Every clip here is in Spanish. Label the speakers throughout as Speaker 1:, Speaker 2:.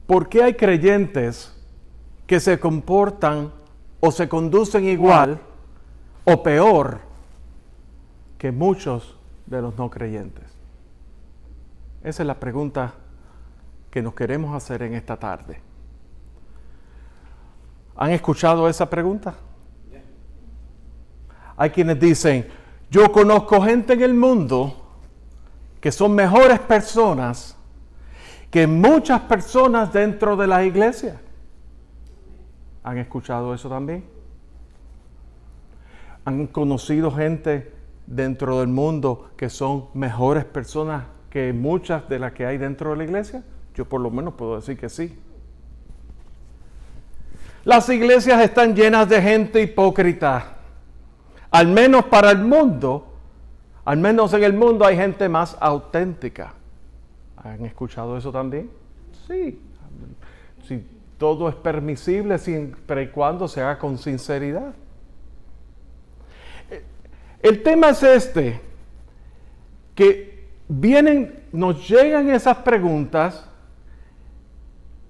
Speaker 1: ¿por qué hay creyentes que se comportan o se conducen igual o peor que muchos de los no creyentes? Esa es la pregunta que nos queremos hacer en esta tarde. ¿Han escuchado esa pregunta? Hay quienes dicen, yo conozco gente en el mundo que son mejores personas que muchas personas dentro de la iglesia. ¿Han escuchado eso también? ¿Han conocido gente dentro del mundo que son mejores personas que muchas de las que hay dentro de la iglesia? Yo por lo menos puedo decir que sí. Las iglesias están llenas de gente hipócrita. Al menos para el mundo, al menos en el mundo hay gente más auténtica. ¿Han escuchado eso también? Sí. Sí, todo es permisible siempre y cuando se haga con sinceridad. El tema es este, que nos llegan esas preguntas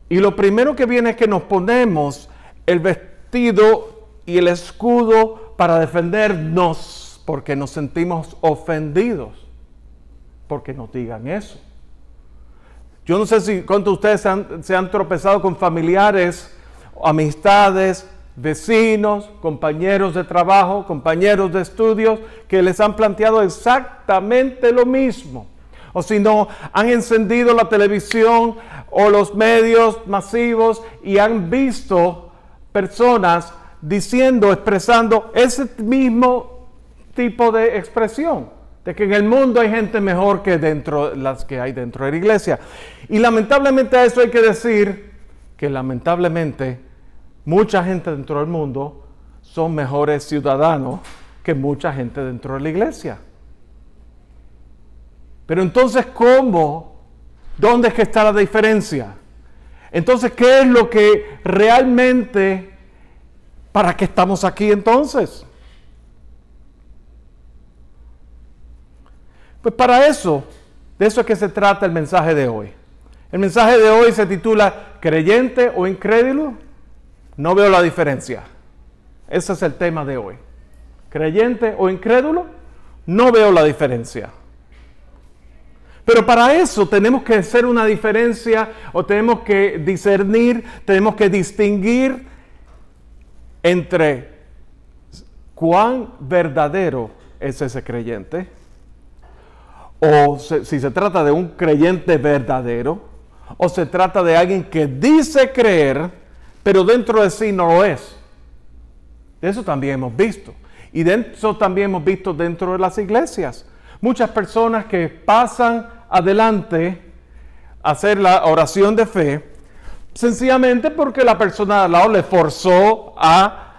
Speaker 1: y lo primero que viene es que nos ponemos el vestido y el escudo para defendernos porque nos sentimos ofendidos porque nos digan eso. Yo no sé si cuántos de ustedes se han tropezado con familiares, amistades, vecinos, compañeros de trabajo, compañeros de estudios, que les han planteado exactamente lo mismo. O si no, han encendido la televisión o los medios masivos y han visto personas diciendo, expresando ese mismo tipo de expresión, de que en el mundo hay gente mejor que las que hay dentro de la iglesia. Y lamentablemente a eso hay que decir que lamentablemente mucha gente dentro del mundo son mejores ciudadanos que mucha gente dentro de la iglesia. Pero entonces, ¿cómo? ¿Dónde es que está la diferencia? Entonces, ¿qué es lo que realmente, para qué estamos aquí entonces? Pues para eso, de eso es que se trata el mensaje de hoy. El mensaje de hoy se titula ¿creyente o incrédulo? No veo la diferencia. Ese es el tema de hoy. ¿Creyente o incrédulo? No veo la diferencia. Pero para eso tenemos que hacer una diferencia o tenemos que discernir, tenemos que distinguir entre cuán verdadero es ese creyente, o si se trata de un creyente verdadero, o se trata de alguien que dice creer, pero dentro de sí no lo es. De eso también hemos visto. Y de eso también hemos visto dentro de las iglesias. Muchas personas que pasan adelante a hacer la oración de fe, sencillamente porque la persona de al lado le forzó a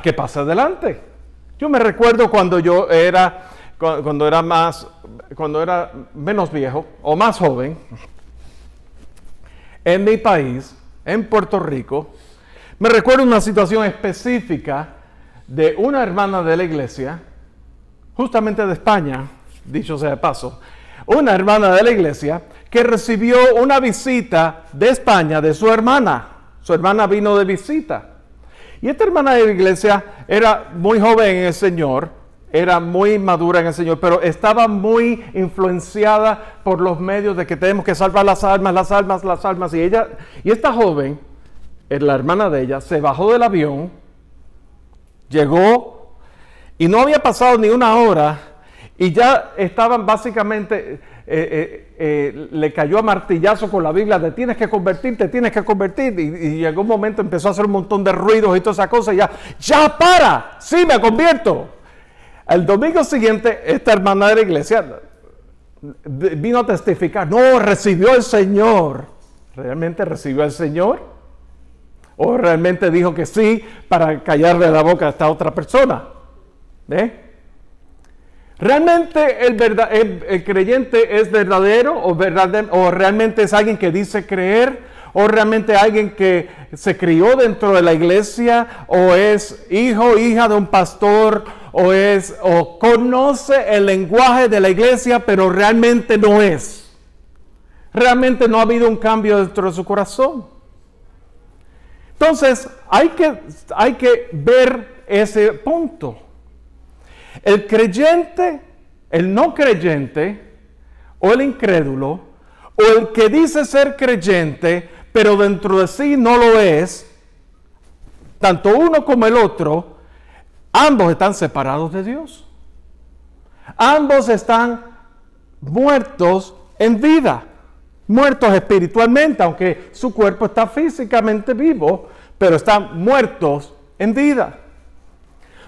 Speaker 1: que pase adelante. Yo me recuerdo cuando era menos viejo o más joven, en mi país, en Puerto Rico, me recuerdo una situación específica de una hermana de la iglesia, justamente de España, dicho sea de paso, una hermana de la iglesia que recibió una visita de España de su hermana. Su hermana vino de visita. Y esta hermana de la iglesia era muy joven en el Señor, era muy madura en el Señor, pero estaba muy influenciada por los medios de que tenemos que salvar las almas. Y esta joven, la hermana de ella, se bajó del avión, llegó y no había pasado ni una hora y ya estaban básicamente, le cayó a martillazo con la Biblia de tienes que convertirte. Y llegó un momento, empezó a hacer un montón de ruidos y toda esa cosa y ya para, sí me convierto. El domingo siguiente, esta hermana de la iglesia vino a testificar, no, recibió al Señor. ¿Realmente recibió al Señor? ¿O realmente dijo que sí para callarle la boca a esta otra persona? ¿Realmente el creyente es verdadero o realmente es alguien que dice creer? ¿O realmente alguien que se crió dentro de la iglesia? ¿O es hijo o hija de un pastor? ¿O conoce el lenguaje de la iglesia pero realmente no es? Realmente no ha habido un cambio dentro de su corazón. Entonces, hay que ver ese punto. El creyente, el no creyente, o el incrédulo, o el que dice ser creyente, pero dentro de sí no lo es, tanto uno como el otro, ambos están separados de Dios. Ambos están muertos en vida, muertos espiritualmente, aunque su cuerpo está físicamente vivo, pero están muertos en vida.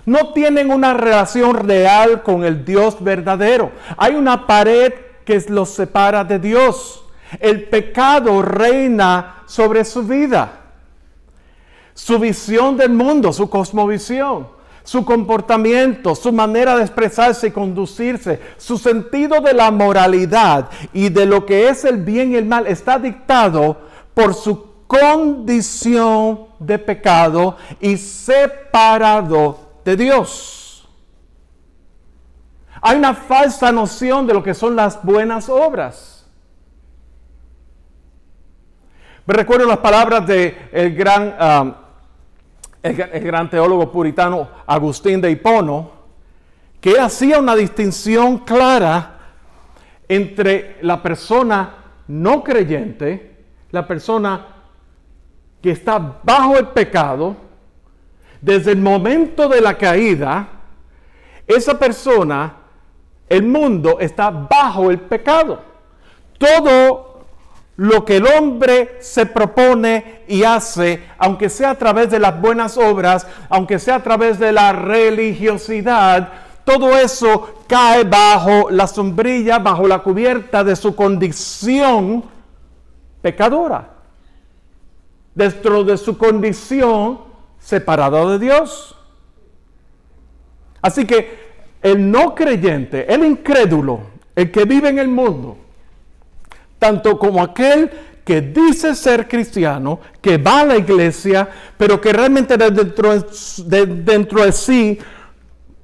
Speaker 1: No tienen una relación real con el Dios verdadero. Hay una pared que los separa de Dios. El pecado reina sobre su vida. Su visión del mundo, su cosmovisión, su comportamiento, su manera de expresarse y conducirse, su sentido de la moralidad y de lo que es el bien y el mal está dictado por su condición de pecado y separado de Dios. Hay una falsa noción de lo que son las buenas obras. Me recuerdo las palabras de el gran teólogo puritano Agustín de Hipona, que hacía una distinción clara entre la persona no creyente, la persona que está bajo el pecado. Desde el momento de la caída, esa persona, el mundo está bajo el pecado. Todo lo que el hombre se propone y hace, aunque sea a través de las buenas obras, aunque sea a través de la religiosidad, todo eso cae bajo la sombrilla, bajo la cubierta de su condición pecadora. Dentro de su condición separado de Dios. Así que el no creyente, el incrédulo, el que vive en el mundo, tanto como aquel que dice ser cristiano, que va a la iglesia, pero que realmente dentro de sí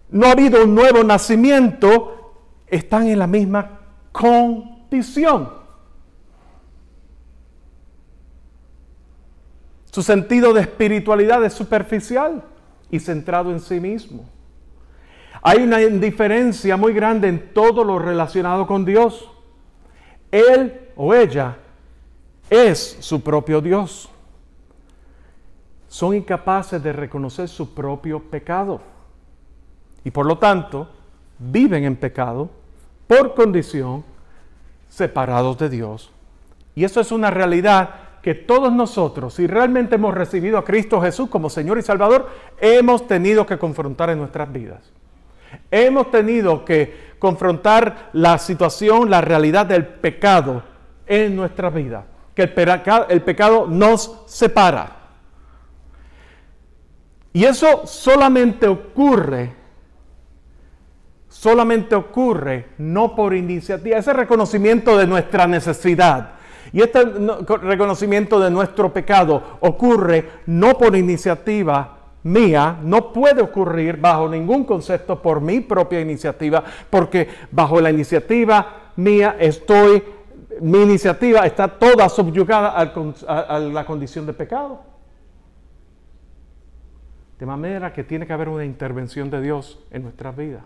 Speaker 1: no ha habido un nuevo nacimiento, están en la misma condición. Su sentido de espiritualidad es superficial y centrado en sí mismo. Hay una indiferencia muy grande en todo lo relacionado con Dios. Él o ella es su propio Dios. Son incapaces de reconocer su propio pecado. Y por lo tanto, viven en pecado por condición, separados de Dios. Y eso es una realidad que todos nosotros, si realmente hemos recibido a Cristo Jesús como Señor y Salvador, hemos tenido que confrontar en nuestras vidas. Hemos tenido que confrontar la situación, la realidad del pecado en nuestra vida. Que el pecado nos separa. Y eso solamente ocurre no por iniciativa. Ese reconocimiento de nuestra necesidad y este reconocimiento de nuestro pecado ocurre no por iniciativa mía, no puede ocurrir bajo ningún concepto por mi propia iniciativa, porque bajo la iniciativa mía mi iniciativa está toda subyugada a la condición de pecado. De manera que tiene que haber una intervención de Dios en nuestras vidas.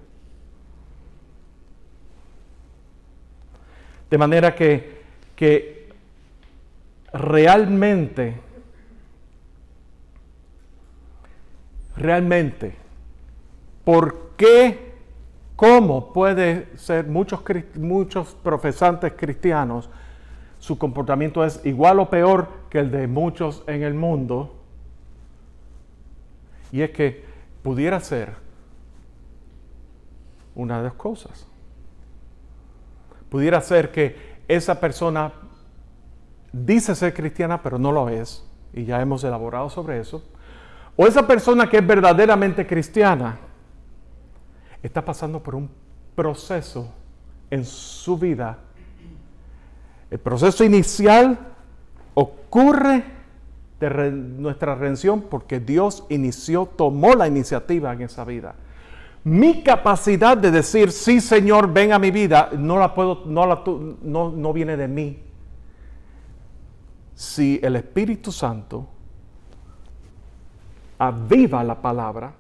Speaker 1: De manera que realmente, ¿por qué? ¿Cómo puede ser muchos profesantes cristianos, su comportamiento es igual o peor que el de muchos en el mundo? Y es que pudiera ser una de las cosas. Pudiera ser que esa persona dice ser cristiana, pero no lo es, y ya hemos elaborado sobre eso. O esa persona que es verdaderamente cristiana está pasando por un proceso en su vida. El proceso inicial ocurre de nuestra redención porque Dios tomó la iniciativa en esa vida. Mi capacidad de decir, sí Señor, ven a mi vida, no viene de mí. si el Espíritu Santo aviva la palabra,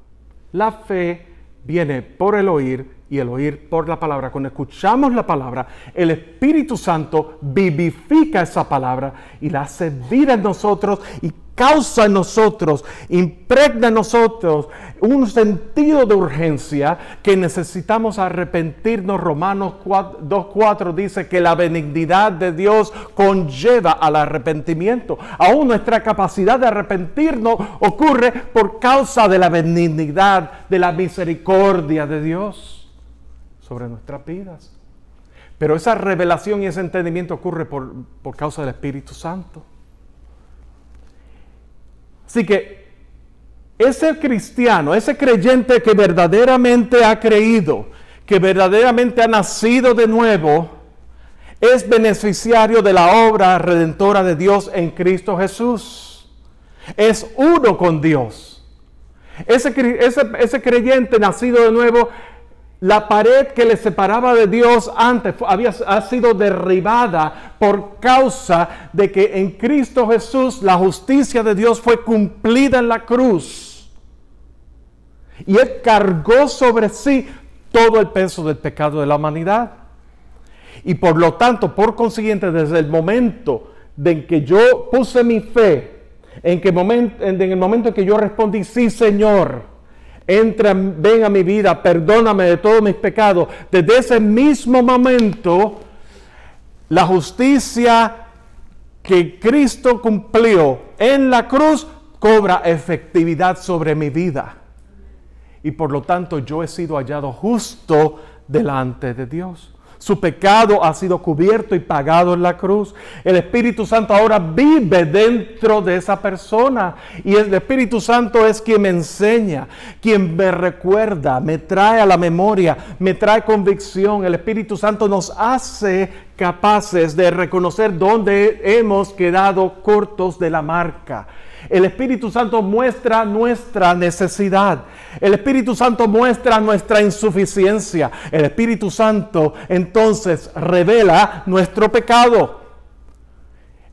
Speaker 1: la fe viene por el oír y el oír por la palabra. Cuando escuchamos la palabra, el Espíritu Santo vivifica esa palabra y la hace vida en nosotros y causa en nosotros, impregna en nosotros un sentido de urgencia que necesitamos arrepentirnos. Romanos 2:4 dice que la benignidad de Dios conlleva al arrepentimiento. Aún nuestra capacidad de arrepentirnos ocurre por causa de la benignidad, de la misericordia de Dios sobre nuestras vidas. Pero esa revelación y ese entendimiento ocurre por causa del Espíritu Santo. Así que ese cristiano, ese creyente que verdaderamente ha creído, que verdaderamente ha nacido de nuevo, es beneficiario de la obra redentora de Dios en Cristo Jesús. Es uno con Dios. Ese creyente nacido de nuevo, la pared que le separaba de Dios antes ha sido derribada por causa de que en Cristo Jesús la justicia de Dios fue cumplida en la cruz. Y Él cargó sobre sí todo el peso del pecado de la humanidad. Y por lo tanto, por consiguiente, desde el momento en que yo puse mi fe, en el momento en que yo respondí, sí Señor, ven a mi vida, perdóname de todos mis pecados. Desde ese mismo momento, la justicia que Cristo cumplió en la cruz cobra efectividad sobre mi vida. Y por lo tanto, yo he sido hallado justo delante de Dios. Su pecado ha sido cubierto y pagado en la cruz. El Espíritu Santo ahora vive dentro de esa persona. Y el Espíritu Santo es quien me enseña, quien me recuerda, me trae a la memoria, me trae convicción. El Espíritu Santo nos hace capaces de reconocer dónde hemos quedado cortos de la marca. El Espíritu Santo muestra nuestra necesidad. El Espíritu Santo muestra nuestra insuficiencia. El Espíritu Santo entonces revela nuestro pecado.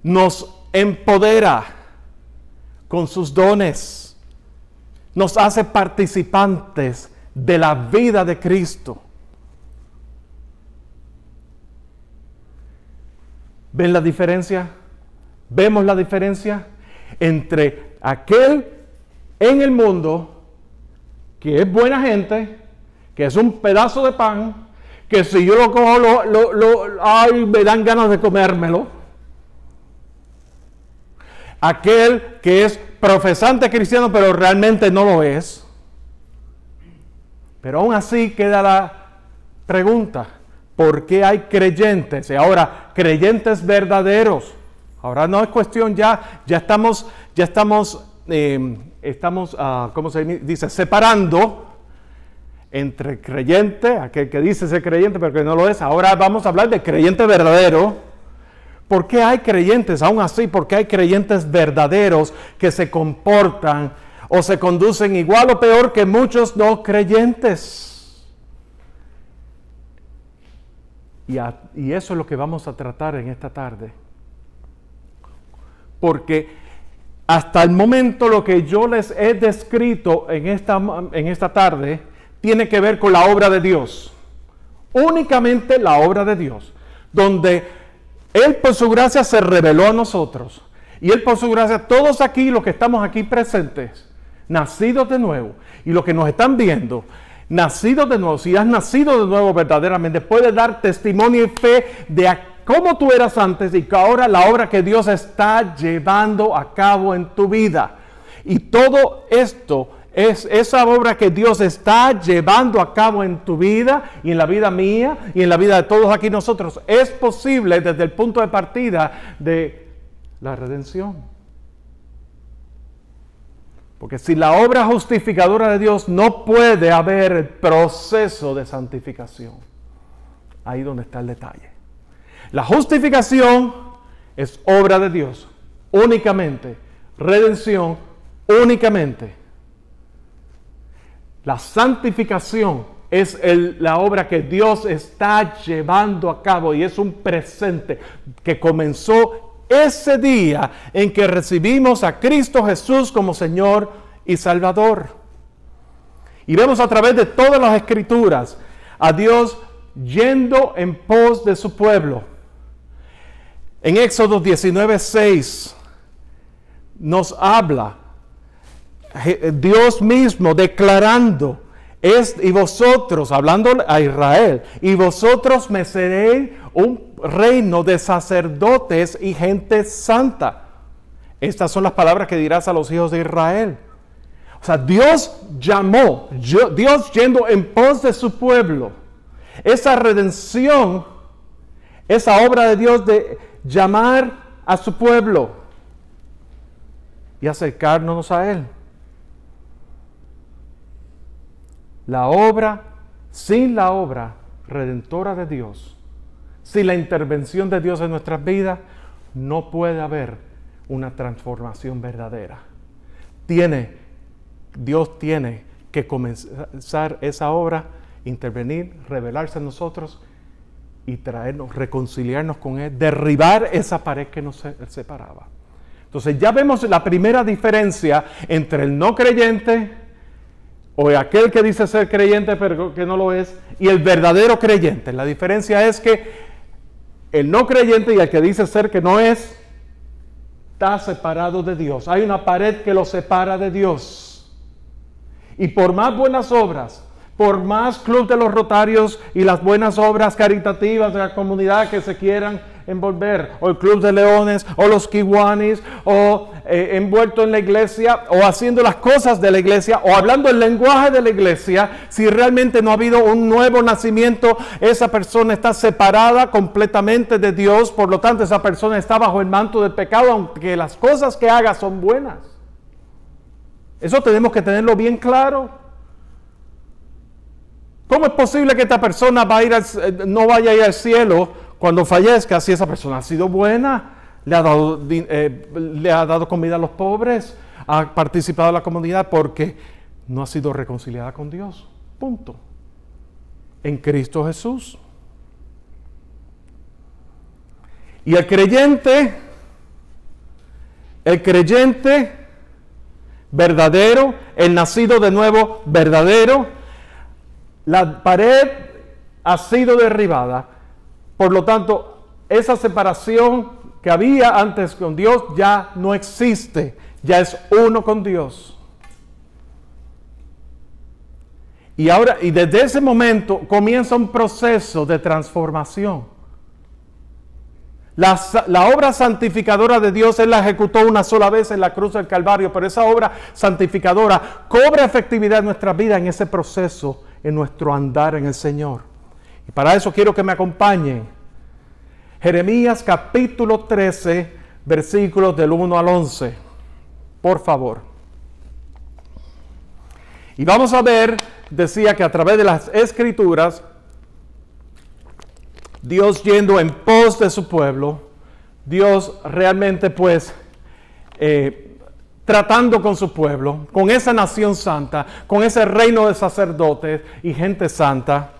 Speaker 1: Nos empodera con sus dones. Nos hace participantes de la vida de Cristo. ¿Ven la diferencia? ¿Vemos la diferencia entre aquel en el mundo que es buena gente, que es un pedazo de pan, que si yo lo cojo, ay, me dan ganas de comérmelo? Aquel que es profesante cristiano, pero realmente no lo es. Pero aún así queda la pregunta: ¿por qué hay creyentes? Y ahora, creyentes verdaderos. Ahora no es cuestión ya estamos, ¿cómo se dice? Separando entre creyente, aquel que dice ser creyente pero que no lo es. Ahora vamos a hablar de creyente verdadero. ¿Por qué hay creyentes? Aún así, ¿por qué hay creyentes verdaderos que se comportan o se conducen igual o peor que muchos no creyentes? Y eso es lo que vamos a tratar en esta tarde. Porque hasta el momento lo que yo les he descrito en esta tarde tiene que ver con la obra de Dios. Únicamente la obra de Dios. Donde Él por su gracia se reveló a nosotros. Y Él por su gracia, todos aquí, los que estamos aquí presentes, nacidos de nuevo. Y los que nos están viendo, nacidos de nuevo. Si has nacido de nuevo verdaderamente, puedes dar testimonio y fe de cómo tú eras antes y que ahora la obra que Dios está llevando a cabo en tu vida. Y todo esto es esa obra que Dios está llevando a cabo en tu vida y en la vida mía y en la vida de todos aquí nosotros. Es posible desde el punto de partida de la redención. Porque si la obra justificadora de Dios, no puede haber el proceso de santificación. Ahí donde está el detalle. La justificación es obra de Dios, únicamente. Redención, únicamente. La santificación es la obra que Dios está llevando a cabo y es un presente que comenzó ese día en que recibimos a Cristo Jesús como Señor y Salvador. Y vemos a través de todas las Escrituras a Dios yendo en pos de su pueblo. En Éxodo 19:6 nos habla Dios mismo declarando, y vosotros, hablando a Israel, y vosotros me seréis un reino de sacerdotes y gente santa. Estas son las palabras que dirás a los hijos de Israel. O sea, Dios llamó, Dios yendo en pos de su pueblo. Esa redención, esa obra de Dios de llamar a su pueblo y acercarnos a Él. Sin la obra redentora de Dios, sin la intervención de Dios en nuestras vidas, no puede haber una transformación verdadera. Dios tiene que comenzar esa obra, intervenir, revelarse en nosotros y traernos, reconciliarnos con Él, derribar esa pared que nos separaba. Entonces ya vemos la primera diferencia entre el no creyente o aquel que dice ser creyente pero que no lo es, y el verdadero creyente. La diferencia es que el no creyente y el que dice ser que no es, está separado de Dios. Hay una pared que lo separa de Dios. Y por más buenas obras, por más club de los Rotarios y las buenas obras caritativas de la comunidad que se quieran envolver, o el Club de Leones, o los Kiwanis, o envuelto en la iglesia, o haciendo las cosas de la iglesia, o hablando el lenguaje de la iglesia, si realmente no ha habido un nuevo nacimiento, esa persona está separada completamente de Dios. Por lo tanto, esa persona está bajo el manto del pecado, aunque las cosas que haga son buenas. Eso tenemos que tenerlo bien claro. ¿Cómo es posible que esta persona no vaya a ir al cielo cuando fallezca si esa persona ha sido buena? Le ha dado comida a los pobres, ha participado en la comunidad, porque no ha sido reconciliada con Dios. Punto. En Cristo Jesús. Y el creyente verdadero, el nacido de nuevo verdadero, la pared ha sido derribada. Por lo tanto, esa separación que había antes con Dios ya no existe. Ya es uno con Dios. Y desde ese momento comienza un proceso de transformación. La obra santificadora de Dios, Él la ejecutó una sola vez en la cruz del Calvario, pero esa obra santificadora cobra efectividad en nuestra vida en ese proceso, en nuestro andar en el Señor. Y para eso quiero que me acompañen. Jeremías capítulo 13, versículos del 1 al 11. Por favor. Y vamos a ver, decía que a través de las Escrituras, Dios yendo en pos de su pueblo, Dios realmente tratando con su pueblo, con esa nación santa, con ese reino de sacerdotes y gente santa.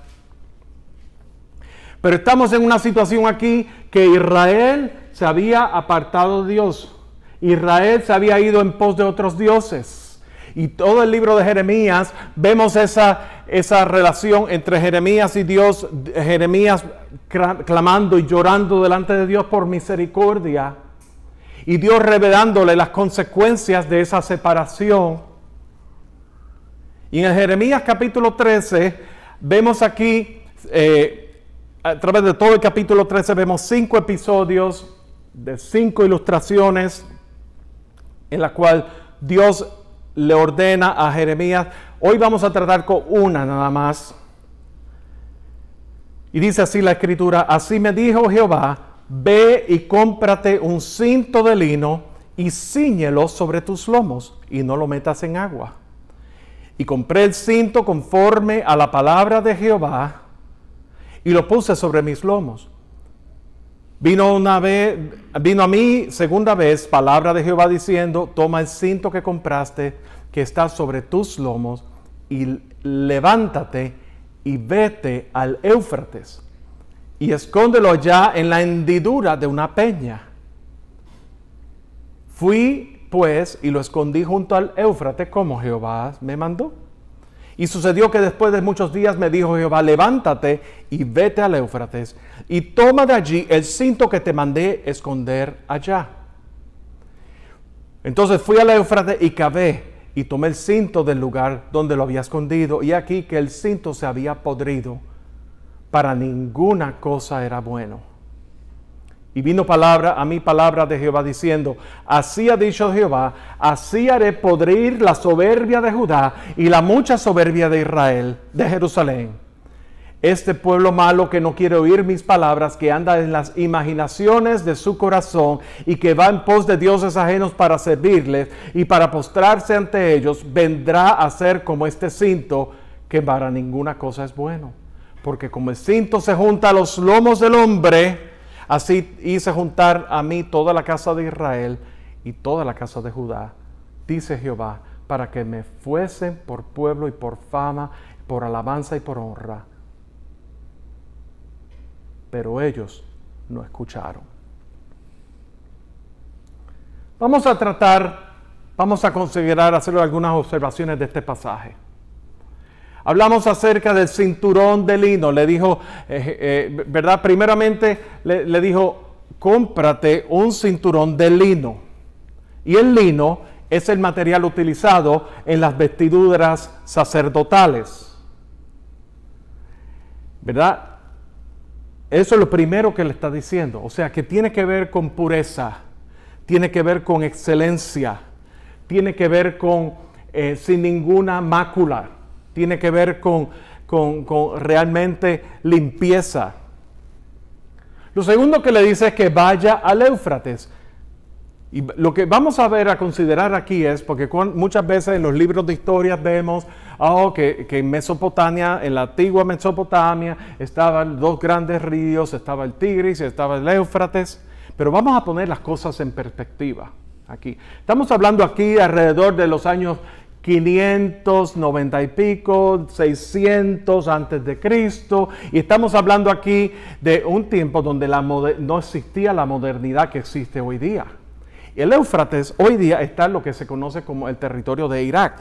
Speaker 1: Pero estamos en una situación aquí que Israel se había apartado de Dios. Israel se había ido en pos de otros dioses. Y todo el libro de Jeremías vemos esa relación entre Jeremías y Dios. Jeremías clamando y llorando delante de Dios por misericordia. Y Dios revelándole las consecuencias de esa separación. Y en Jeremías capítulo 13 vemos aquí, a través de todo el capítulo 13 vemos 5 episodios de 5 ilustraciones en la cual Dios le ordena a Jeremías. Hoy vamos a tratar con una nada más. Y dice así la Escritura: así me dijo Jehová, ve y cómprate un cinto de lino y cíñelo sobre tus lomos y no lo metas en agua. Y compré el cinto conforme a la palabra de Jehová y lo puse sobre mis lomos. Vino a mí segunda vez palabra de Jehová diciendo: toma el cinto que compraste, que está sobre tus lomos, y levántate y vete al Éufrates y escóndelo allá en la hendidura de una peña. Fui pues y lo escondí junto al Éufrates como Jehová me mandó. Y sucedió que después de muchos días me dijo Jehová, levántate y vete al Éufrates y toma de allí el cinto que te mandé esconder allá. Entonces fui al Éufrates y cavé y tomé el cinto del lugar donde lo había escondido, y aquí que el cinto se había podrido, para ninguna cosa era bueno. Y vino a mí palabra de Jehová diciendo, así ha dicho Jehová, así haré podrir la soberbia de Judá y la mucha soberbia de Israel, de Jerusalén. Este pueblo malo que no quiere oír mis palabras, que anda en las imaginaciones de su corazón y que va en pos de dioses ajenos para servirles y para postrarse ante ellos, vendrá a ser como este cinto, que para ninguna cosa es bueno. Porque como el cinto se junta a los lomos del hombre, así hice juntar a mí toda la casa de Israel y toda la casa de Judá, dice Jehová, para que me fuesen por pueblo y por fama, por alabanza y por honra. Pero ellos no escucharon. Vamos a considerar hacer algunas observaciones de este pasaje. Hablamos acerca del cinturón de lino. Le dijo, ¿verdad? Primeramente le dijo, cómprate un cinturón de lino. Y el lino es el material utilizado en las vestiduras sacerdotales. ¿Verdad? Eso es lo primero que le está diciendo. O sea, que tiene que ver con pureza, tiene que ver con excelencia, tiene que ver con sin ninguna mácula, tiene que ver con realmente limpieza. Lo segundo que le dice es que vaya al Éufrates. Y lo que vamos a considerar aquí es, porque muchas veces en los libros de historias vemos que en Mesopotamia, en la antigua Mesopotamia, estaban dos grandes ríos, estaba el Tigris y estaba el Éufrates, pero vamos a poner las cosas en perspectiva aquí. Estamos hablando aquí alrededor de los años 590 y pico, 600 antes de Cristo, y estamos hablando aquí de un tiempo donde no existía la modernidad que existe hoy día. El Éufrates hoy día está en lo que se conoce como el territorio de Irak.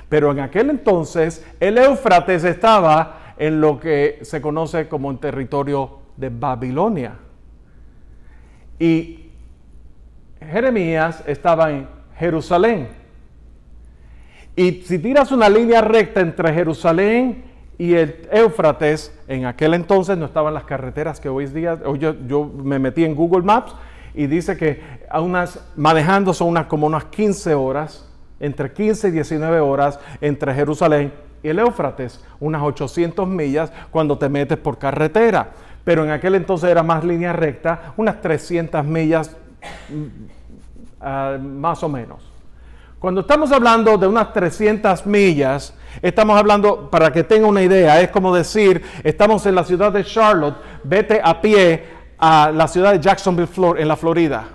Speaker 1: Pero en aquel entonces el Éufrates estaba en lo que se conoce como el territorio de Babilonia. Y Jeremías estaba en Jerusalén. Y si tiras una línea recta entre Jerusalén y el Éufrates, en aquel entonces no estaban las carreteras que hoy día. Yo me metí en Google Maps y dice que manejando son como unas 15 horas, entre 15 y 19 horas entre Jerusalén y el Éufrates, unas 800 millas cuando te metes por carretera. Pero en aquel entonces era más línea recta, unas 300 millas más o menos. Cuando estamos hablando de unas 300 millas, estamos hablando, para que tenga una idea, es como decir, estamos en la ciudad de Charlotte, vete a pie a la ciudad de Jacksonville, en la Florida.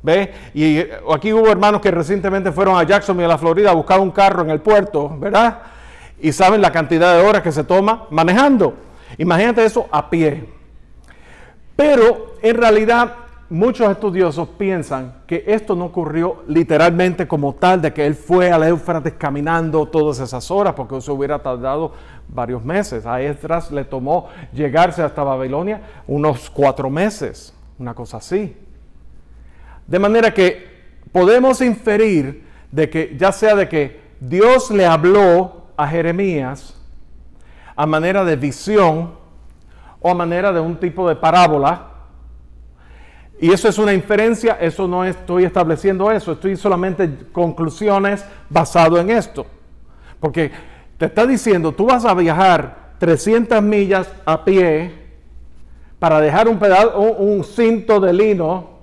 Speaker 1: ¿Ve? Y aquí hubo hermanos que recientemente fueron a Jacksonville, a la Florida, a buscar un carro en el puerto, ¿verdad? Y saben la cantidad de horas que se toma manejando. Imagínate eso a pie. Pero en realidad muchos estudiosos piensan que esto no ocurrió literalmente como tal, de que él fue al Éufrates caminando todas esas horas, porque eso hubiera tardado varios meses. A Esdras le tomó llegarse hasta Babilonia unos 4 meses, una cosa así. De manera que podemos inferir de que, ya sea de que Dios le habló a Jeremías a manera de visión o a manera de un tipo de parábola. Y eso es una inferencia, eso no estoy estableciendo eso, estoy solamente conclusiones basado en esto. Porque te está diciendo, tú vas a viajar 300 millas a pie para dejar un cinto de lino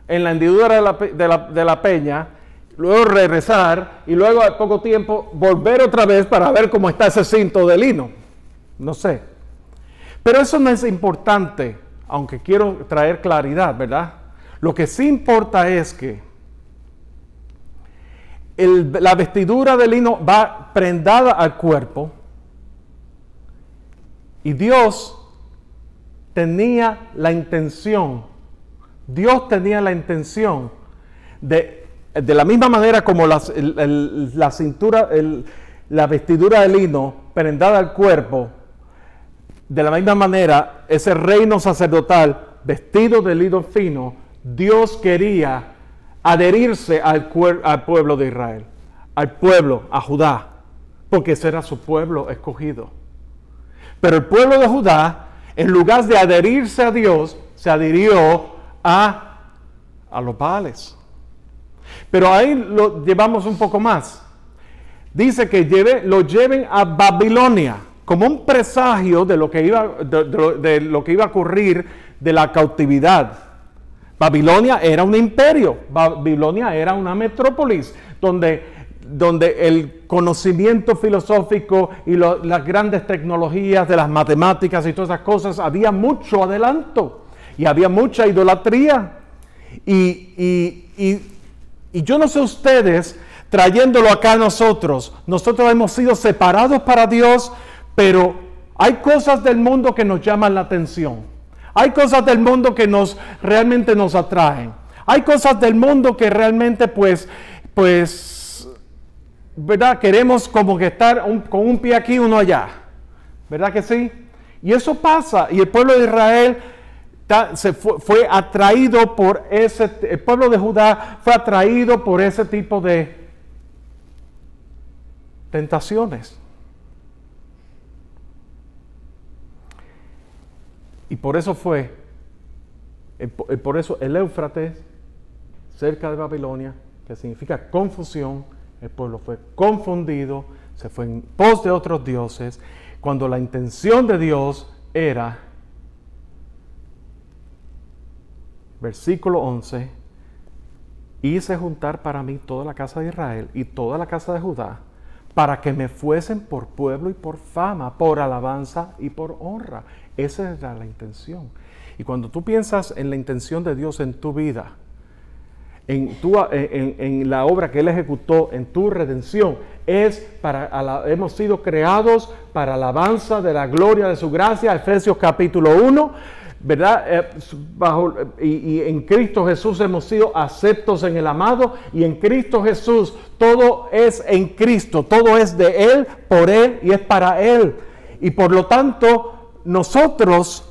Speaker 1: en la hendidura de la peña, luego regresar y luego a poco tiempo volver otra vez para ver cómo está ese cinto de lino. No sé. Pero eso no es importante, aunque quiero traer claridad, ¿verdad? Lo que sí importa es que la vestidura de lino va prendada al cuerpo y Dios tenía la intención de la misma manera como la cintura, la vestidura de lino prendada al cuerpo, de la misma manera, ese reino sacerdotal vestido de lino fino, Dios quería adherirse al pueblo de Israel, al pueblo, a Judá, porque ese era su pueblo escogido. Pero el pueblo de Judá, en lugar de adherirse a Dios, se adhirió a los Baales. Pero ahí lo llevamos un poco más. Dice que lo lleven a Babilonia, como un presagio de lo que iba a ocurrir de la cautividad. Babilonia era un imperio, Babilonia era una metrópolis, donde el conocimiento filosófico y las grandes tecnologías de las matemáticas y todas esas cosas, había mucho adelanto y había mucha idolatría. Y yo no sé ustedes, trayéndolo acá a nosotros hemos sido separados para Dios, pero hay cosas del mundo que nos llaman la atención. Hay cosas del mundo que realmente nos atraen. Hay cosas del mundo que realmente pues, ¿verdad? Queremos como que estar con un pie aquí, uno allá. ¿Verdad que sí? Y eso pasa. Y el pueblo de Israel fue atraído por el pueblo de Judá fue atraído por ese tipo de tentaciones. Y por eso el Éufrates, cerca de Babilonia, que significa confusión, el pueblo fue confundido, se fue en pos de otros dioses, cuando la intención de Dios era, versículo 11, hice juntar para mí toda la casa de Israel y toda la casa de Judá, para que me fuesen por pueblo y por fama, por alabanza y por honra. Esa era la intención. Y cuando tú piensas en la intención de Dios en tu vida, en la obra que Él ejecutó, en tu redención, hemos sido creados para alabanza de la gloria de su gracia, Efesios capítulo 1, ¿verdad? Y en Cristo Jesús hemos sido aceptos en el amado, y en Cristo Jesús todo es en Cristo, todo es de Él, por Él y es para Él. Y por lo tanto, nosotros,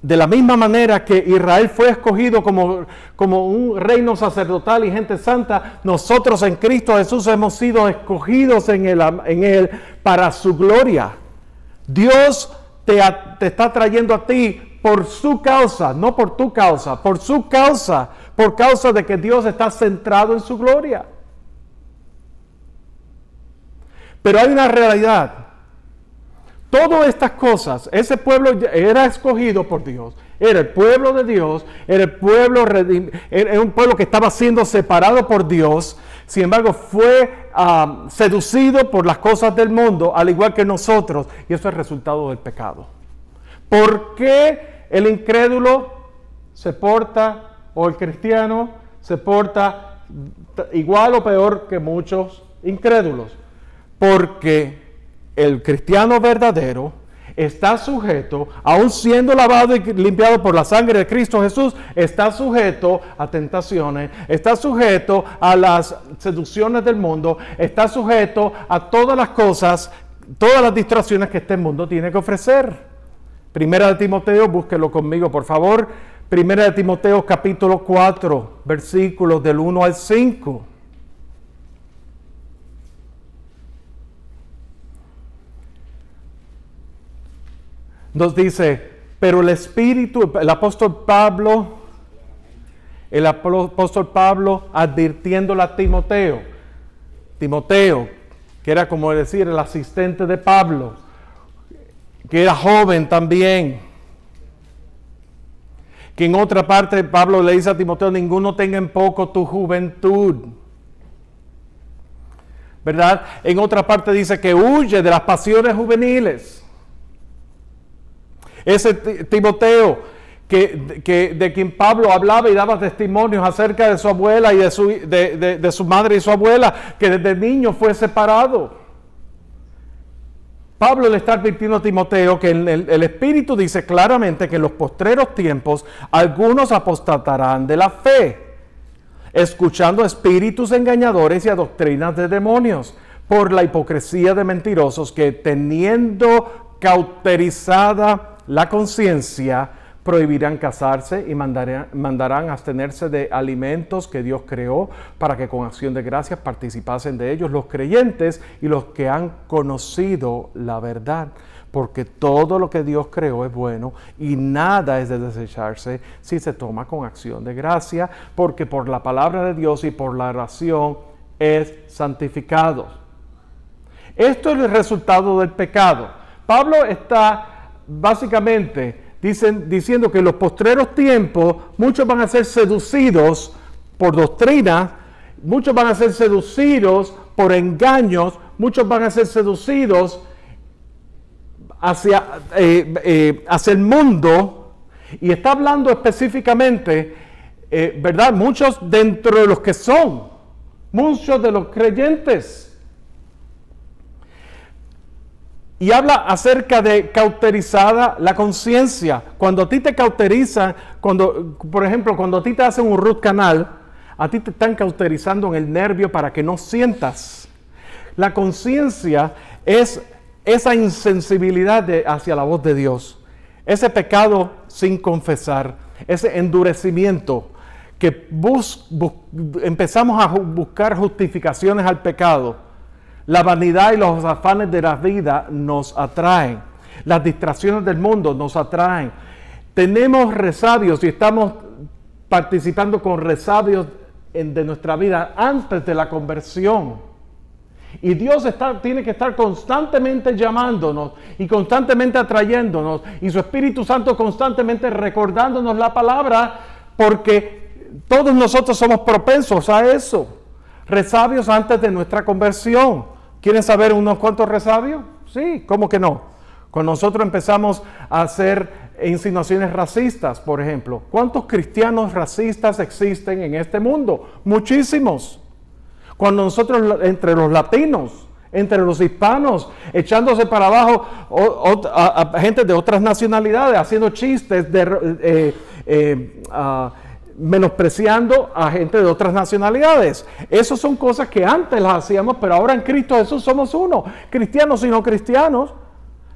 Speaker 1: de la misma manera que Israel fue escogido como un reino sacerdotal y gente santa, nosotros en Cristo Jesús hemos sido escogidos en Él para su gloria. Dios te está trayendo a ti por su causa, no por tu causa, por su causa, por causa de que Dios está centrado en su gloria. Pero hay una realidad. Todas estas cosas, ese pueblo era escogido por Dios, era el pueblo de Dios, era un pueblo que estaba siendo separado por Dios. Sin embargo, fue seducido por las cosas del mundo, al igual que nosotros, y eso es resultado del pecado. ¿Por qué el incrédulo se porta, o el cristiano se porta igual o peor que muchos incrédulos? Porque el cristiano verdadero está sujeto, aun siendo lavado y limpiado por la sangre de Cristo Jesús, está sujeto a tentaciones, está sujeto a las seducciones del mundo, está sujeto a todas las cosas, todas las distracciones que este mundo tiene que ofrecer. Primera de Timoteo, búsquelo conmigo por favor. Primera de Timoteo capítulo 4, versículos del 1 al 5. Nos dice, pero el apóstol Pablo advirtiéndole a Timoteo, que era como decir el asistente de Pablo, que era joven también, que en otra parte Pablo le dice a Timoteo, ninguno tenga en poco tu juventud, ¿verdad? En otra parte dice que huye de las pasiones juveniles. Ese Timoteo de quien Pablo hablaba y daba testimonios acerca de su abuela y de su madre y su abuela, que desde niño fue separado. Pablo le está advirtiendo a Timoteo que el Espíritu dice claramente que en los postreros tiempos algunos apostatarán de la fe. escuchando a espíritus engañadores y a doctrinas de demonios, por la hipocresía de mentirosos que, teniendo cauterizada la conciencia, prohibirán casarse y mandarán abstenerse de alimentos que Dios creó, para que con acción de gracias participasen de ellos los creyentes y los que han conocido la verdad. Porque todo lo que Dios creó es bueno y nada es de desecharse si se toma con acción de gracia, porque por la palabra de Dios y por la oración es santificado. Esto es el resultado del pecado. Pablo está básicamente diciendo que en los postreros tiempos muchos van a ser seducidos por doctrina, muchos van a ser seducidos por engaños, muchos van a ser seducidos hacia el mundo, y está hablando específicamente, ¿verdad? Muchos dentro de los que son, muchos de los creyentes. Y habla acerca de cauterizada la conciencia. Cuando a ti te cauterizan, por ejemplo, cuando a ti te hacen un root canal, a ti te están cauterizando en el nervio para que no sientas. La conciencia es esa insensibilidad hacia la voz de Dios, ese pecado sin confesar, ese endurecimiento que empezamos a buscar justificaciones al pecado. La vanidad y los afanes de la vida nos atraen. Las distracciones del mundo nos atraen. Tenemos resabios y estamos participando con resabios de nuestra vida antes de la conversión. Y Dios tiene que estar constantemente llamándonos y constantemente atrayéndonos, y su Espíritu Santo constantemente recordándonos la palabra, porque todos nosotros somos propensos a eso. Resabios antes de nuestra conversión. ¿Quieren saber unos cuantos resabios? Sí, ¿cómo que no? Cuando nosotros empezamos a hacer insinuaciones racistas, por ejemplo. ¿Cuántos cristianos racistas existen en este mundo? Muchísimos. Cuando nosotros, entre los latinos, entre los hispanos, echándose para abajo a gente de otras nacionalidades, haciendo chistes, menospreciando a gente de otras nacionalidades. Esas son cosas que antes las hacíamos, pero ahora en Cristo Jesús somos uno, cristianos y no cristianos.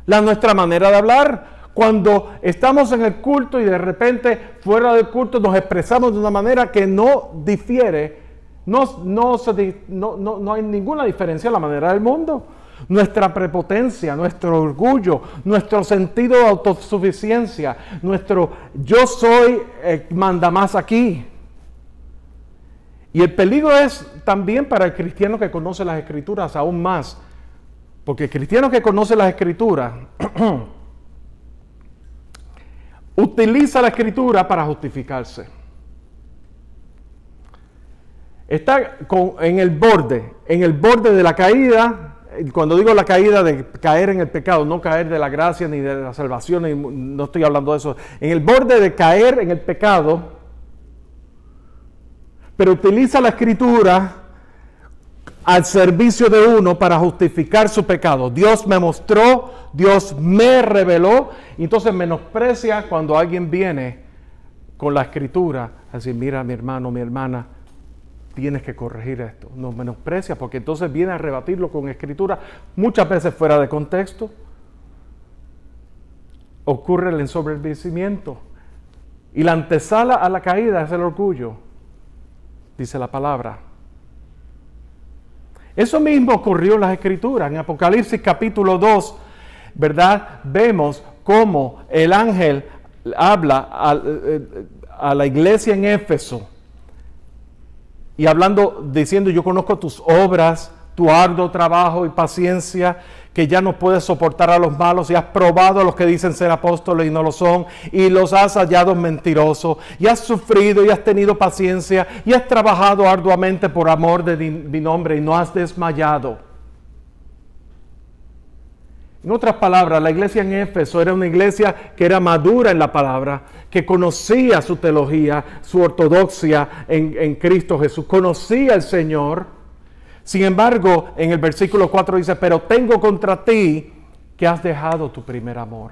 Speaker 1: Nuestra manera de hablar, cuando estamos en el culto y de repente fuera del culto nos expresamos de una manera que no difiere, no hay ninguna diferencia en la manera del mundo. Nuestra prepotencia, nuestro orgullo, nuestro sentido de autosuficiencia, nuestro yo soy manda más aquí. Y el peligro es también para el cristiano que conoce las Escrituras aún más, porque el cristiano que conoce las Escrituras utiliza la Escritura para justificarse. Está en el borde de la caída. Cuando digo la caída, de caer en el pecado, no caer de la gracia ni de la salvación, no estoy hablando de eso. En el borde de caer en el pecado, pero utiliza la Escritura al servicio de uno para justificar su pecado. Dios me mostró, Dios me reveló, y entonces menosprecia cuando alguien viene con la Escritura a decir: mira, mi hermano, mi hermana, tienes que corregir esto. Nos menosprecia porque entonces viene a rebatirlo con Escritura, muchas veces fuera de contexto. Ocurre el ensoberbecimiento. Y la antesala a la caída es el orgullo, dice la palabra. Eso mismo ocurrió en las Escrituras. En Apocalipsis capítulo 2, ¿verdad? Vemos cómo el ángel habla a la iglesia en Éfeso. Y diciendo: yo conozco tus obras, tu arduo trabajo y paciencia, que ya no puedes soportar a los malos, y has probado a los que dicen ser apóstoles y no lo son, y los has hallado mentirosos, y has sufrido y has tenido paciencia, y has trabajado arduamente por amor de mi nombre, y no has desmayado. En otras palabras, la iglesia en Éfeso era una iglesia que era madura en la palabra, que conocía su teología, su ortodoxia en Cristo Jesús, conocía al Señor. Sin embargo, en el versículo 4 dice: pero tengo contra ti que has dejado tu primer amor.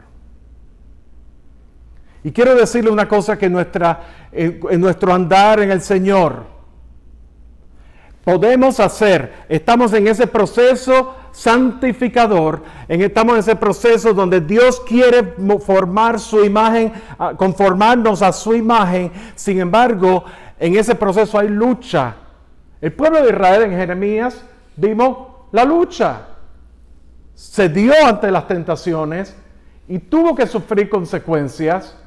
Speaker 1: Y quiero decirle una cosa, que en nuestro andar en el Señor, podemos hacer. Estamos en ese proceso santificador, estamos en ese proceso donde Dios quiere formar su imagen, conformarnos a su imagen. Sin embargo, en ese proceso hay lucha. El pueblo de Israel en Jeremías vimos la lucha. Se dio ante las tentaciones y tuvo que sufrir consecuencias.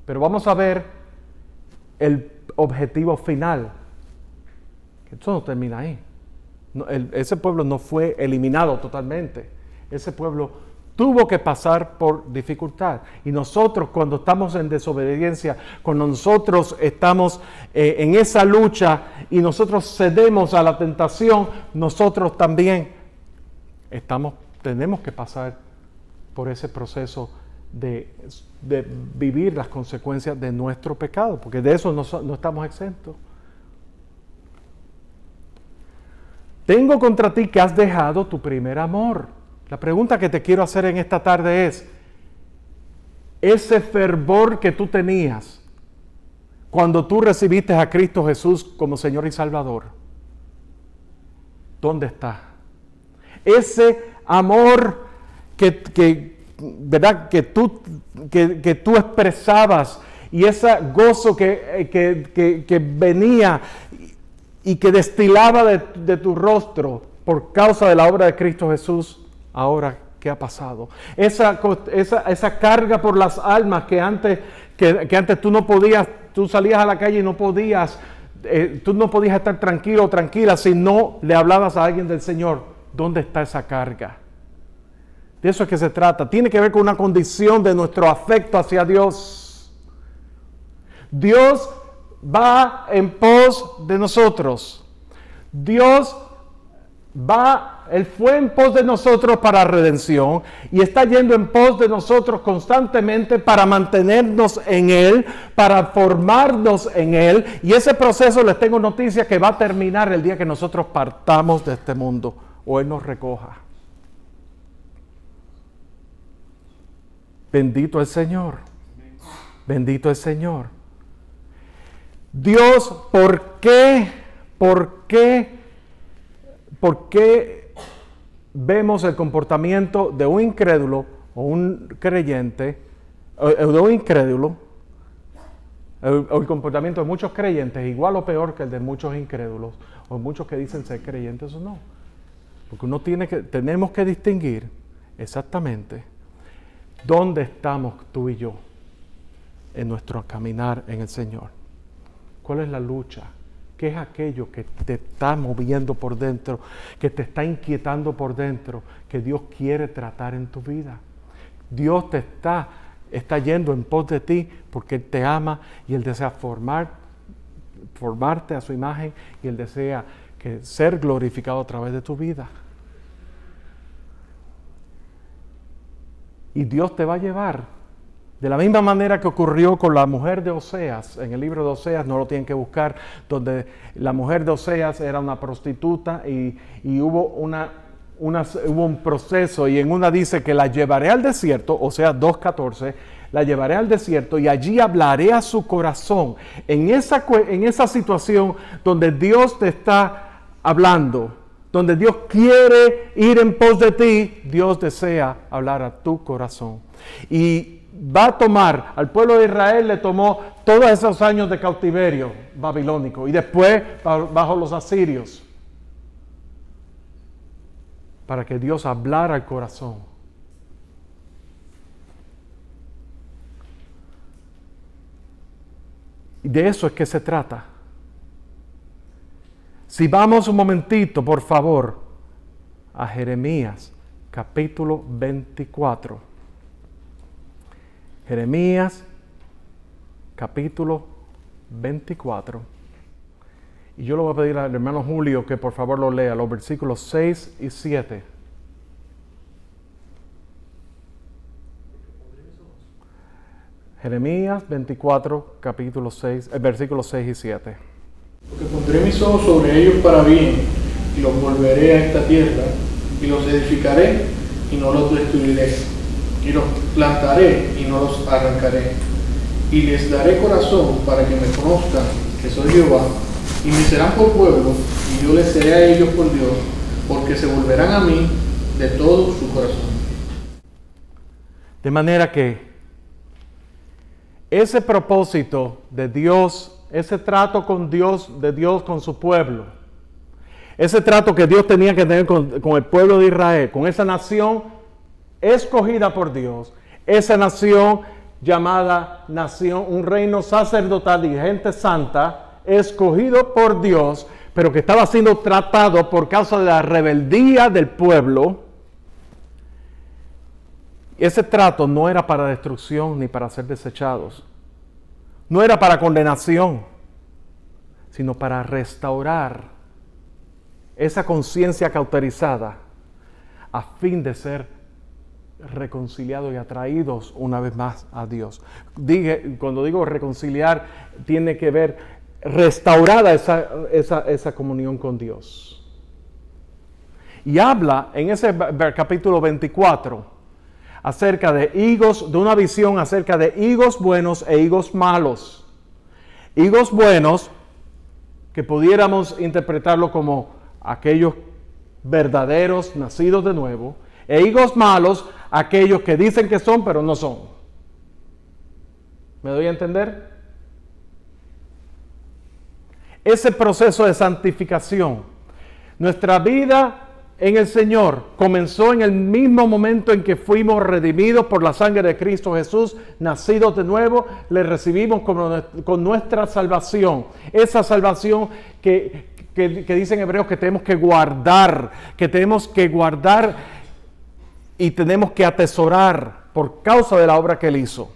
Speaker 1: Pero vamos a ver el objetivo final. Eso no termina ahí. No, ese pueblo no fue eliminado totalmente. Ese pueblo tuvo que pasar por dificultad. Y nosotros, cuando estamos en desobediencia, cuando nosotros estamos en esa lucha y nosotros cedemos a la tentación, nosotros también tenemos que pasar por ese proceso de vivir las consecuencias de nuestro pecado, porque de eso no estamos exentos. Tengo contra ti que has dejado tu primer amor. La pregunta que te quiero hacer en esta tarde es, ese fervor que tú tenías cuando tú recibiste a Cristo Jesús como Señor y Salvador, ¿dónde está? Ese amor ¿verdad? que tú expresabas y ese gozo que venía y que destilaba de tu rostro por causa de la obra de Cristo Jesús, ahora, ¿qué ha pasado? Esa carga por las almas que antes tú no podías, tú salías a la calle y no podías, tú no podías estar tranquilo o tranquila si no le hablabas a alguien del Señor. ¿Dónde está esa carga? De eso es que se trata. Tiene que ver con una condición de nuestro afecto hacia Dios. Dios va en pos de nosotros. Él fue en pos de nosotros para redención y está yendo en pos de nosotros constantemente para mantenernos en Él, para formarnos en Él. Y ese proceso, les tengo noticias, que va a terminar el día que nosotros partamos de este mundo o Él nos recoja. Bendito el Señor. Bendito el Señor. Dios, ¿por qué vemos el comportamiento de un incrédulo o un creyente, o de un incrédulo, o el comportamiento de muchos creyentes igual o peor que el de muchos incrédulos, o muchos que dicen ser creyentes o no? Porque tenemos que distinguir exactamente dónde estamos tú y yo en nuestro caminar en el Señor. ¿Cuál es la lucha? ¿Qué es aquello que te está moviendo por dentro, que te está inquietando por dentro, que Dios quiere tratar en tu vida? Dios está yendo en pos de ti porque Él te ama y Él desea formarte a su imagen y Él desea ser glorificado a través de tu vida. Y Dios te va a llevar. De la misma manera que ocurrió con la mujer de Oseas, en el libro de Oseas, no lo tienen que buscar, donde la mujer de Oseas era una prostituta y hubo un proceso, y en una dice que la llevaré al desierto, Oseas 2:14, la llevaré al desierto y allí hablaré a su corazón. En esa situación donde Dios te está hablando, donde Dios quiere ir en pos de ti, Dios desea hablar a tu corazón. Y va a tomar, al pueblo de Israel le tomó todos esos años de cautiverio babilónico y después bajo los asirios, para que Dios hablara al corazón. Y de eso es que se trata. Si vamos un momentito, por favor, a Jeremías, capítulo 24. Jeremías, capítulo 24. Y yo le voy a pedir al hermano Julio que por favor lo lea, los versículos 6 y 7. Jeremías 24, capítulo 6, versículos 6 y 7.
Speaker 2: Porque pondré mis ojos sobre ellos para bien, y los volveré a esta tierra, y los edificaré, y no los destruiré, y los plantaré, y no los arrancaré, y les daré corazón para que me conozcan que soy Jehová, y me serán por pueblo, y yo les seré a ellos por Dios, porque se volverán a mí de todo su corazón.
Speaker 1: De manera que ese propósito de Dios, ese trato con Dios, de Dios con su pueblo, ese trato que Dios tenía que tener con el pueblo de Israel, con esa nación escogida por Dios, esa nación llamada nación, un reino sacerdotal y gente santa, escogido por Dios, pero que estaba siendo tratado por causa de la rebeldía del pueblo. Ese trato no era para destrucción ni para ser desechados. No era para condenación, sino para restaurar esa conciencia cauterizada a fin de ser reconciliados y atraídos una vez más a Dios. Cuando digo reconciliar, tiene que ver restaurada esa comunión con Dios. Y habla en ese capítulo 24 acerca de higos, de una visión acerca de higos buenos e higos malos. Higos buenos, que pudiéramos interpretarlo como aquellos verdaderos, nacidos de nuevo, e higos malos, aquellos que dicen que son, pero no son. ¿Me doy a entender? Ese proceso de santificación, nuestra vida en el Señor comenzó en el mismo momento en que fuimos redimidos por la sangre de Cristo Jesús, nacidos de nuevo, le recibimos con nuestra salvación. Esa salvación que dicen hebreos que tenemos que guardar y tenemos que atesorar por causa de la obra que Él hizo.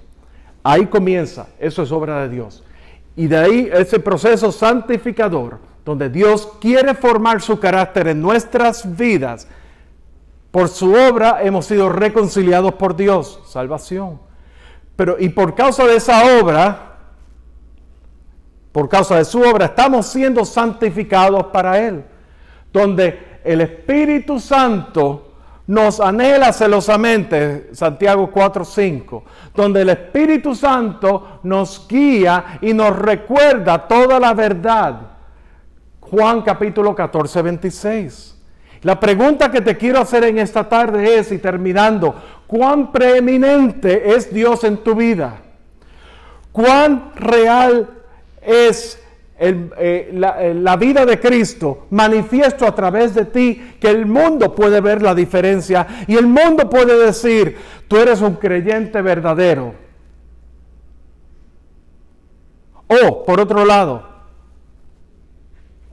Speaker 1: Ahí comienza, eso es obra de Dios. Y de ahí ese proceso santificador, donde Dios quiere formar su carácter en nuestras vidas. Por su obra hemos sido reconciliados por Dios, salvación. Y por causa de esa obra, por causa de su obra, estamos siendo santificados para Él. Donde el Espíritu Santo nos anhela celosamente, Santiago 4:5, donde el Espíritu Santo nos guía y nos recuerda toda la verdad. Juan capítulo 14:26. La pregunta que te quiero hacer en esta tarde es, y terminando, ¿cuán preeminente es Dios en tu vida? ¿Cuán real es la vida de Cristo manifiesto a través de ti, que el mundo puede ver la diferencia y el mundo puede decir, tú eres un creyente verdadero? O, por otro lado,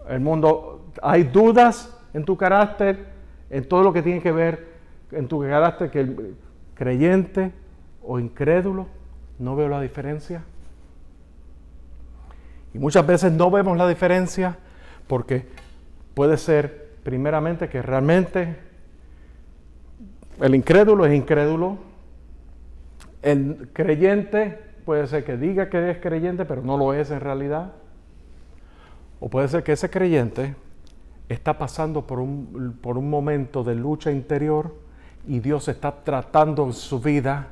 Speaker 1: el mundo, hay dudas en tu carácter, en todo lo que tiene que ver en tu carácter, que el creyente o incrédulo, no veo la diferencia. Y muchas veces no vemos la diferencia porque puede ser primeramente que realmente el incrédulo es incrédulo, el creyente puede ser que diga que es creyente pero no lo es en realidad, o puede ser que ese creyente está pasando por un momento de lucha interior y Dios está tratando en su vida,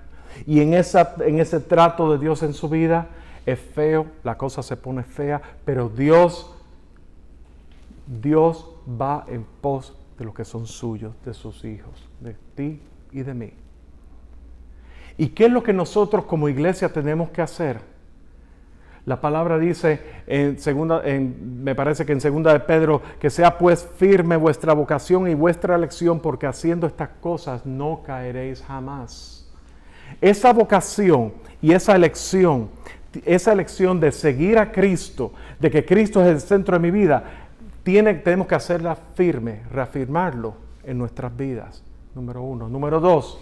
Speaker 1: y en ese trato de Dios en su vida es feo, la cosa se pone fea, pero Dios va en pos de los que son suyos, de sus hijos, de ti y de mí. ¿Y qué es lo que nosotros como iglesia tenemos que hacer? La palabra dice, me parece que en 2 de Pedro, que sea pues firme vuestra vocación y vuestra elección, porque haciendo estas cosas no caeréis jamás. Esa vocación y esa elección de seguir a Cristo, de que Cristo es el centro de mi vida, tenemos que hacerla firme, reafirmarlo en nuestras vidas. Número 1. Número 2,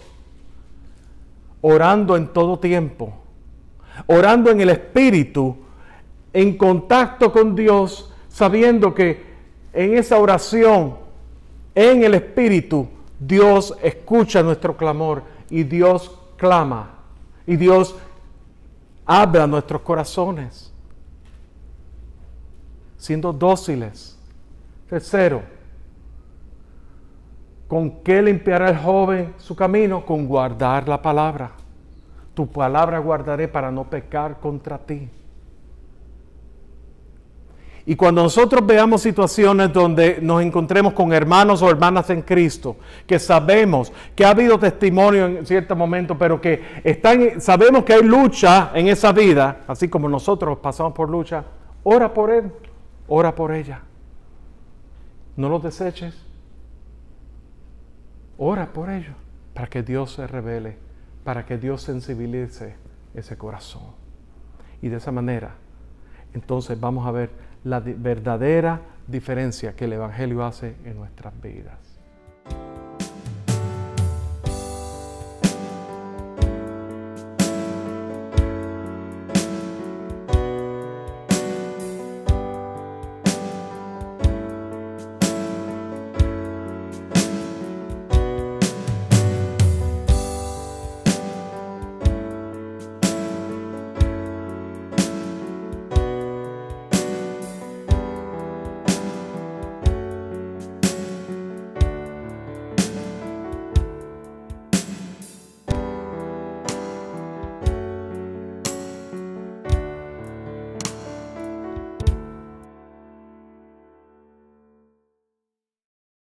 Speaker 1: orando en todo tiempo, orando en el Espíritu, en contacto con Dios, sabiendo que en esa oración, en el Espíritu, Dios escucha nuestro clamor y Dios clama y Dios habla a nuestros corazones, siendo dóciles. Tercero, ¿con qué limpiará el joven su camino? Con guardar la palabra. Tu palabra guardaré para no pecar contra ti. Y cuando nosotros veamos situaciones donde nos encontremos con hermanos o hermanas en Cristo, que sabemos que ha habido testimonio en cierto momento, pero que sabemos que hay lucha en esa vida, así como nosotros pasamos por lucha, ora por él, ora por ella. No los deseches. Ora por ellos, para que Dios se revele, para que Dios sensibilice ese corazón. Y de esa manera, entonces vamos a ver la verdadera diferencia que el Evangelio hace en nuestras vidas.